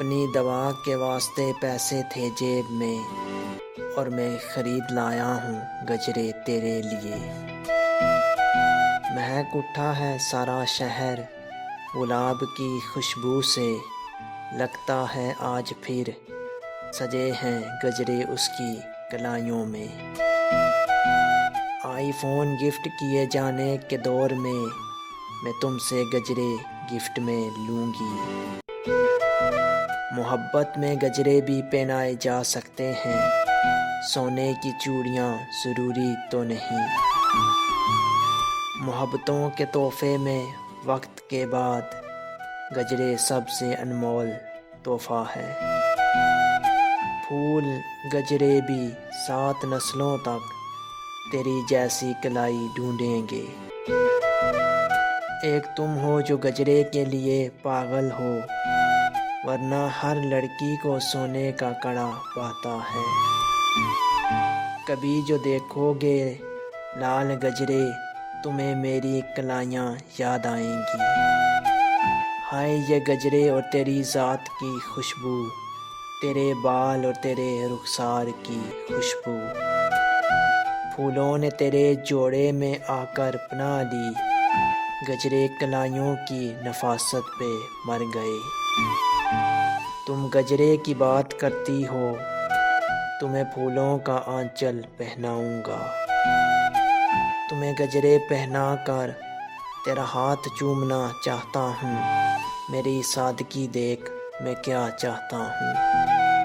अपनी दवा के वास्ते पैसे थे जेब में, और मैं ख़रीद लाया हूँ गजरे तेरे लिए। महक उठा है सारा शहर गुलाब की खुशबू से, लगता है आज फिर सजे हैं गजरे उसकी कलाइयों में। आईफोन गिफ्ट किए जाने के दौर में मैं तुमसे गजरे गिफ्ट में लूँगी। मोहब्बत में गजरे भी पहनाए जा सकते हैं, सोने की चूड़ियाँ ज़रूरी तो नहीं। मोहब्बतों के तोहफे में वक्त के बाद गजरे सबसे अनमोल तोहफ़ा है। फूल गजरे भी 7 नस्लों तक तेरी जैसी कलाई ढूंढेंगे। एक तुम हो जो गजरे के लिए पागल हो, वरना हर लड़की को सोने का कड़ा पाता है। कभी जो देखोगे लाल गजरे, तुम्हें मेरी कलाइयाँ याद आएंगी। हाय ये गजरे और तेरी ज़ात की खुशबू, तेरे बाल और तेरे रुखसार की खुशबू। फूलों ने तेरे जोड़े में आकर पनाह ली, गजरे कलाइयों की नफासत पे मर गए। तुम गजरे की बात करती हो, तुम्हें फूलों का आंचल पहनाऊंगा। तुम्हें गजरे पहना कर तेरा हाथ चूमना चाहता हूँ। मेरी सादगी देख मैं क्या चाहता हूँ।